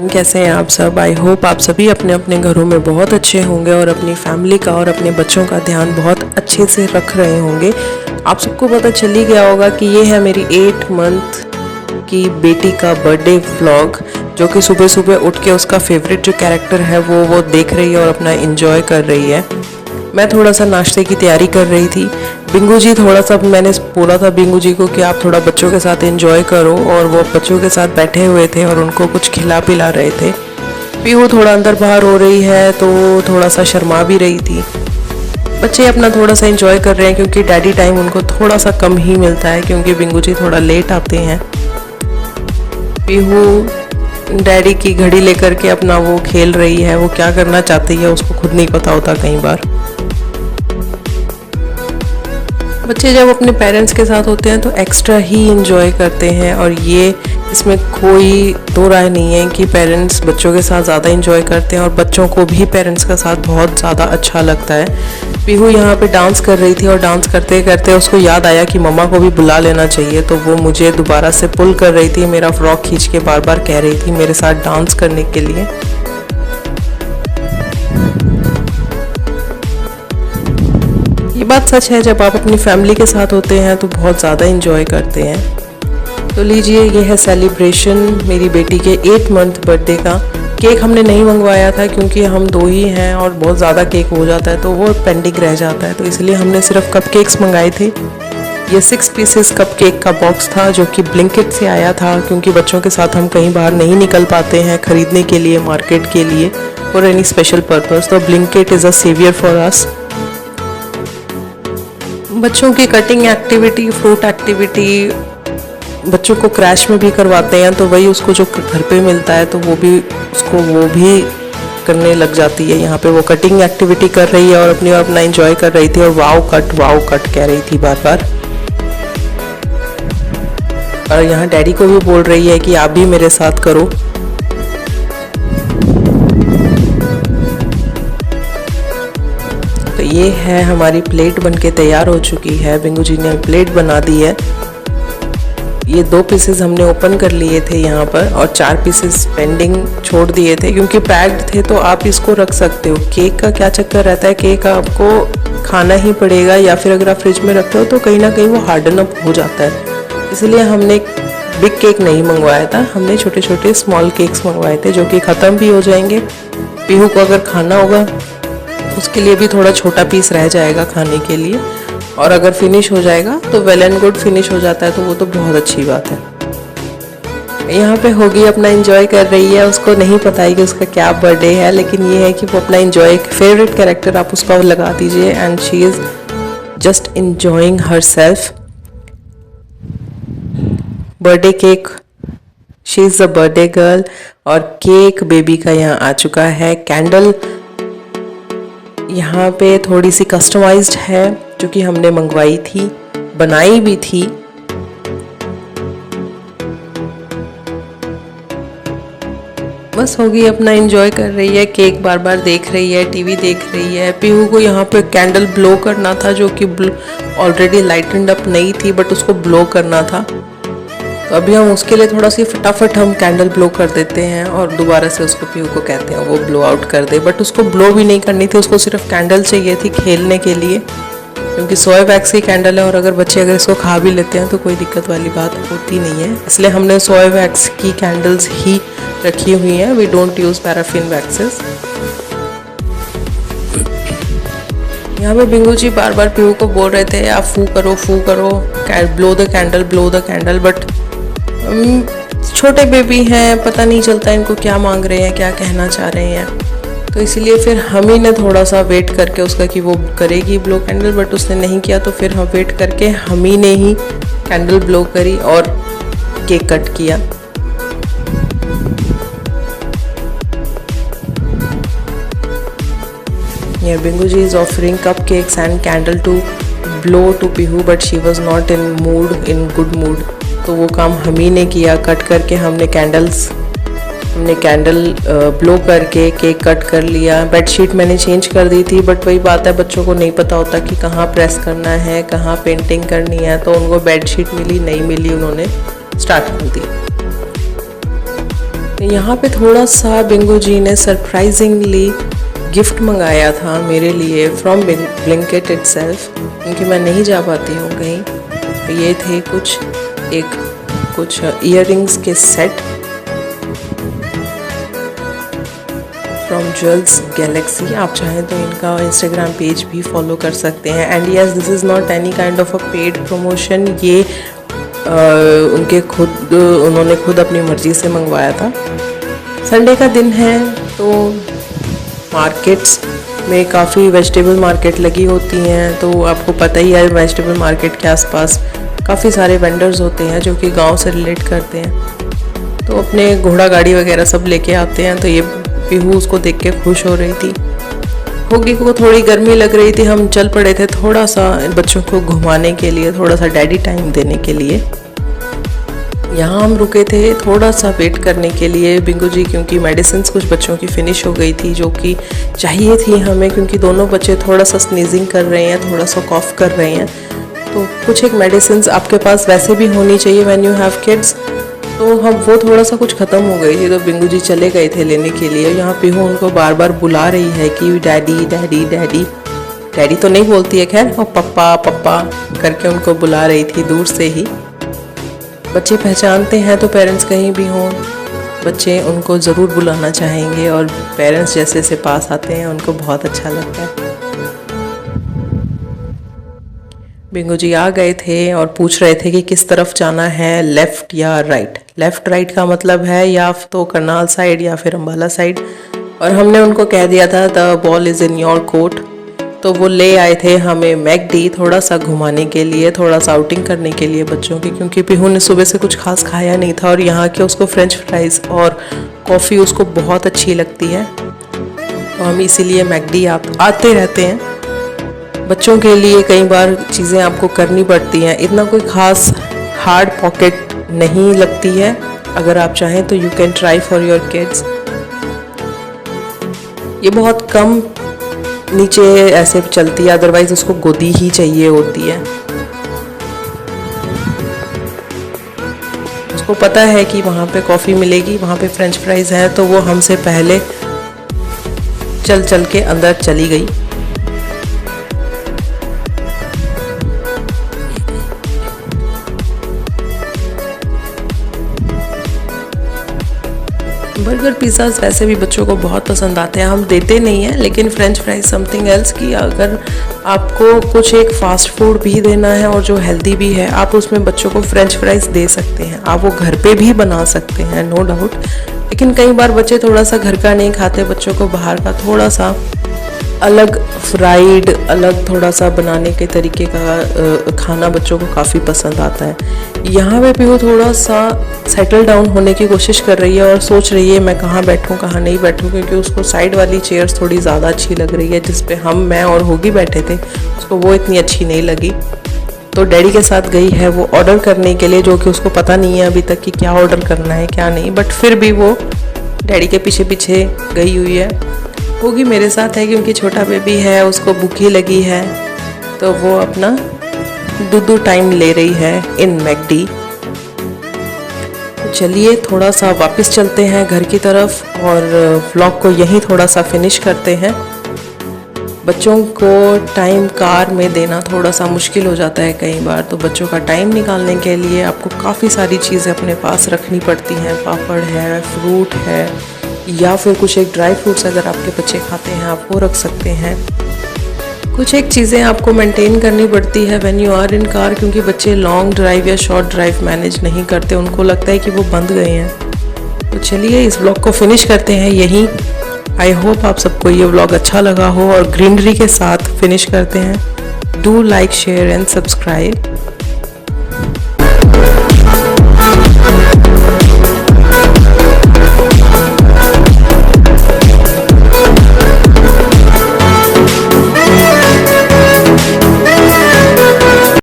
कैसे हैं आप सब। आई होप आप सभी अपने अपने घरों में बहुत अच्छे होंगे और अपनी फैमिली का और अपने बच्चों का ध्यान बहुत अच्छे से रख रहे होंगे। आप सबको पता चल ही गया होगा कि ये है मेरी 8 मंथ की बेटी का बर्थडे व्लॉग, जो कि सुबह सुबह उठ के उसका फेवरेट जो कैरेक्टर है वो देख रही है और अपना एंजॉय कर रही है। मैं थोड़ा सा नाश्ते की तैयारी कर रही थी। बिंगू जी थोड़ा सा, मैंने बोला था बिंगू जी को कि आप थोड़ा बच्चों के साथ एंजॉय करो, और वो बच्चों के साथ बैठे हुए थे और उनको कुछ खिला पिला रहे थे। पीहू थोड़ा अंदर बाहर हो रही है तो थोड़ा सा शर्मा भी रही थी। बच्चे अपना थोड़ा सा एंजॉय कर रहे हैं क्योंकि डैडी टाइम उनको थोड़ा सा कम ही मिलता है, क्योंकि बिंगू जी थोड़ा लेट आते हैं। पीहू डैडी की घड़ी लेकर के अपना वो खेल रही है, वो क्या करना चाहती है उसको खुद नहीं पता होता कई बार। बच्चे जब अपने पेरेंट्स के साथ होते हैं तो एक्स्ट्रा ही इंजॉय करते हैं, और ये इसमें कोई दो राय नहीं है कि पेरेंट्स बच्चों के साथ ज़्यादा इंजॉय करते हैं और बच्चों को भी पेरेंट्स के साथ बहुत ज़्यादा अच्छा लगता है। पीहू यहाँ पे डांस कर रही थी और डांस करते करते उसको याद आया कि मम्मा को भी बुला लेना चाहिए, तो वो मुझे दोबारा से पुल कर रही थी, मेरा फ्रॉक खींच के बार बार कह रही थी मेरे साथ डांस करने के लिए। ये बात सच है, जब आप अपनी फैमिली के साथ होते हैं तो बहुत ज़्यादा इंजॉय करते हैं। तो लीजिए, ये है सेलिब्रेशन मेरी बेटी के 8 मंथ बर्थडे का। केक हमने नहीं मंगवाया था क्योंकि हम 2 ही हैं और बहुत ज़्यादा केक हो जाता है तो वो पेंडिंग रह जाता है, तो इसलिए हमने सिर्फ कपकेक्स मंगाए थे। ये 6 पीसेस कपकेक का बॉक्स था जो कि ब्लिंकिट से आया था, क्योंकि बच्चों के साथ हम कहीं बाहर नहीं निकल पाते हैं खरीदने के लिए, मार्केट के लिए फॉर एनी स्पेशल पर्पज़, तो Blinkit is a saviour for us. बच्चों की कटिंग एक्टिविटी, फ्रूट एक्टिविटी बच्चों को क्रैश में भी करवाते हैं, तो वही उसको जो घर पे मिलता है तो वो भी करने लग जाती है। यहाँ पे वो कटिंग एक्टिविटी कर रही है और अपना एंजॉय कर रही थी और वाव कट कह रही थी बार बार। और यहाँ डैडी को भी बोल रही है कि आप भी मेरे साथ करो। तो ये है हमारी प्लेट बनके तैयार हो चुकी है। बिंगू जी ने प्लेट बना दी है। ये 2 पीसेस हमने ओपन कर लिए थे यहाँ पर, और 4 पीसेस पेंडिंग छोड़ दिए थे क्योंकि पैक्ड थे, तो आप इसको रख सकते हो। केक का क्या चक्कर रहता है, केक आपको खाना ही पड़ेगा, या फिर अगर आप फ्रिज में रखते हो तो कहीं ना कहीं वो हार्डन अप हो जाता है। इसलिए हमने बिग केक नहीं मंगवाया था, हमने छोटे छोटे स्मॉल केक्स मंगवाए थे जो कि ख़त्म भी हो जाएंगे। पीहू को अगर खाना होगा उसके लिए भी थोड़ा छोटा पीस रह जाएगा खाने के लिए, और अगर फिनिश हो जाएगा तो वेल एंड गुड, फिनिश हो जाता है तो वो तो बहुत अच्छी बात है। यहाँ पे होगी अपना एंजॉय कर रही है, उसको नहीं पता है कि उसका क्या बर्थडे है, लेकिन ये है कि वो अपना एंजॉय, फेवरेट कैरेक्टर आप उसका लगा दीजिए, and she is just enjoying her self. Birthday cake, she is the birthday girl, और केक बेबी का यहाँ आ चुका है। कैंडल यहाँ पे थोड़ी सी कस्टमाइज्ड है जो कि हमने मंगवाई थी, बनाई भी थी। बस होगी, अपना एंजॉय कर रही है, केक बार बार देख रही है, टीवी देख रही है। पीहू को यहाँ पे कैंडल ब्लो करना था जो कि ऑलरेडी लाइटेंड अप नहीं थी, बट उसको ब्लो करना था, तो अभी हम उसके लिए थोड़ा सी फटाफट हम कैंडल ब्लो कर देते हैं और दोबारा से उसको पीहू को कहते हैं वो ब्लो आउट कर दे। बट उसको ब्लो भी नहीं करनी थी, उसको सिर्फ कैंडल चाहिए थी खेलने के लिए, क्योंकि सोया वैक्स की कैंडल है और अगर बच्चे अगर इसको खा भी लेते हैं तो कोई दिक्कत वाली बात होती नहीं है। इसलिए हमने सोया वैक्स की कैंडल्स ही रखी हुई हैं, we don't use paraffin waxes. यहाँ पे बिंगू जी बार बार पीहू को बोल रहे थे आप फू करो, ब्लो द कैंडल, बट छोटे बेबी हैं, पता नहीं चलता इनको क्या मांग रहे हैं, क्या कहना चाह रहे हैं, तो इसलिए फिर हम ही ने थोड़ा सा वेट करके उसका कि वो करेगी ब्लो कैंडल, बट उसने नहीं किया, तो फिर हम वेट करके हम ही ने ही कैंडल ब्लो करी और केक कट किया। Here Bingu ji is offering cupcakes and candle to blow to Pihu, but she was not in good mood. तो वो काम हम ही ने किया, कट करके हमने कैंडल ब्लो करके केक कट कर लिया। बेडशीट मैंने चेंज कर दी थी, बट वही बात है, बच्चों को नहीं पता होता कि कहाँ प्रेस करना है, कहाँ पेंटिंग करनी है, तो उनको बेडशीट मिली नहीं मिली, उन्होंने स्टार्ट कर दी। यहाँ पे थोड़ा सा बिंगो जी ने सरप्राइजिंगली गिफ्ट मंगाया था मेरे लिए फ्रॉम ब्लिंकिट इटसेल्फ, क्योंकि मैं नहीं जा पाती हूँ कहीं। तो ये थे कुछ इयररिंग्स के सेट फ्रॉम ज्वेल्स गैलेक्सी। आप चाहें तो इनका इंस्टाग्राम पेज भी फॉलो कर सकते हैं। And yes, this is not any kind of a paid promotion. ये उन्होंने खुद अपनी मर्ज़ी से मंगवाया था। संडे का दिन है तो मार्केट्स में काफ़ी वेजिटेबल मार्केट लगी होती हैं, तो आपको पता ही है वेजिटेबल मार्केट के आसपास काफ़ी सारे वेंडर्स होते हैं जो कि गांव से रिलेट करते हैं, तो अपने घोड़ा गाड़ी वगैरह सब लेके आते हैं। तो ये पीहू उसको देख के खुश हो रही थी। होगी को थोड़ी गर्मी लग रही थी, हम चल पड़े थे थोड़ा सा बच्चों को घुमाने के लिए, थोड़ा सा डैडी टाइम देने के लिए। यहाँ हम रुके थे थोड़ा सा वेट करने के लिए बिंगो जी, क्योंकि मेडिसिन्स कुछ बच्चों की फ़िनिश हो गई थी जो कि चाहिए थी हमें, क्योंकि दोनों बच्चे थोड़ा सा स्नीजिंग कर रहे हैं, थोड़ा सा कॉफ कर रहे हैं। तो कुछ एक मेडिसिन्स आपके पास वैसे भी होनी चाहिए व्हेन यू हैव किड्स, तो हम वो थोड़ा सा कुछ ख़त्म हो गई थी, तो बिंगो जी चले गए थे लेने के लिए। यहाँ पीहू उनको बार बार बुला रही है कि डैडी डैडी डैडी। डैडी तो नहीं बोलती है खैर, और पप्पा पप्पा करके उनको बुला रही थी दूर से ही। बच्चे पहचानते हैं तो पेरेंट्स कहीं भी हों, बच्चे उनको ज़रूर बुलाना चाहेंगे, और पेरेंट्स जैसे से पास आते हैं उनको बहुत अच्छा लगता है। बिंगो जी आ गए थे और पूछ रहे थे कि किस तरफ जाना है, लेफ़्ट या राइट। लेफ़्ट राइट का मतलब है या तो करनाल साइड या फिर अम्बाला साइड, और हमने उनको कह दिया था the ball is in your court. तो वो ले आए थे हमें मैकडी थोड़ा सा घुमाने के लिए, थोड़ा सा आउटिंग करने के लिए बच्चों की, क्योंकि पीहू ने सुबह से कुछ खास खाया नहीं था, और यहाँ के उसको फ्रेंच फ्राइज़ और कॉफ़ी उसको बहुत अच्छी लगती है। तो हम इसीलिए मैकडी आते रहते हैं। बच्चों के लिए कई बार चीज़ें आपको करनी पड़ती हैं, इतना कोई ख़ास हार्ड पॉकेट नहीं लगती है। अगर आप चाहें तो you can try for your kids. ये बहुत कम नीचे ऐसे चलती है, अदरवाइज उसको गोदी ही चाहिए होती है। उसको पता है कि वहाँ पे कॉफ़ी मिलेगी, वहाँ पे फ्रेंच फ्राइज़ है, तो वो हमसे पहले चल के अंदर चली गई। बर्गर पिज़्ज़ाज़ वैसे भी बच्चों को बहुत पसंद आते हैं, हम देते नहीं हैं, लेकिन फ्रेंच फ्राइज समथिंग एल्स की अगर आपको कुछ एक फ़ास्ट फूड भी देना है और जो हेल्दी भी है, आप उसमें बच्चों को फ्रेंच फ्राइज दे सकते हैं। आप वो घर पे भी बना सकते हैं, नो डाउट, लेकिन कई बार बच्चे थोड़ा सा घर का नहीं खाते, बच्चों को बाहर का थोड़ा सा अलग फ्राइड, अलग थोड़ा सा बनाने के तरीके का खाना बच्चों को काफ़ी पसंद आता है। यहाँ पे भी वो थोड़ा सा सेटल डाउन होने की कोशिश कर रही है और सोच रही है मैं कहाँ बैठूँ कहाँ नहीं बैठूँ, क्योंकि उसको साइड वाली चेयर्स थोड़ी ज़्यादा अच्छी लग रही है, जिस पे मैं और होगी बैठे थे, उसको वो इतनी अच्छी नहीं लगी। तो डैडी के साथ गई है वो ऑर्डर करने के लिए, जो कि उसको पता नहीं है अभी तक कि क्या ऑर्डर करना है क्या नहीं, बट फिर भी वो डैडी के पीछे पीछे गई हुई है। होगी मेरे साथ है क्योंकि छोटा बेबी है, उसको भूख ही लगी है, तो वो अपना दूधू टाइम ले रही है इन मैकडी। तो चलिए थोड़ा सा वापस चलते हैं घर की तरफ और व्लॉग को यहीं थोड़ा सा फिनिश करते हैं। बच्चों को टाइम कार में देना थोड़ा सा मुश्किल हो जाता है कई बार, तो बच्चों का टाइम निकालने के लिए आपको काफ़ी सारी चीज़ें अपने पास रखनी पड़ती हैं। पापड़ है, फ्रूट है, या फिर कुछ एक ड्राई फ्रूट्स अगर आपके बच्चे खाते हैं आप वो रख सकते हैं। कुछ एक चीज़ें आपको मेंटेन करनी पड़ती है when you are in car, क्योंकि बच्चे लॉन्ग ड्राइव या शॉर्ट ड्राइव मैनेज नहीं करते, उनको लगता है कि वो बंद गए हैं। तो चलिए इस व्लॉग को फिनिश करते हैं यहीं। आई होप आप सबको ये व्लॉग अच्छा लगा हो और ग्रीनरी के साथ फिनिश करते हैं। Do like, share and subscribe.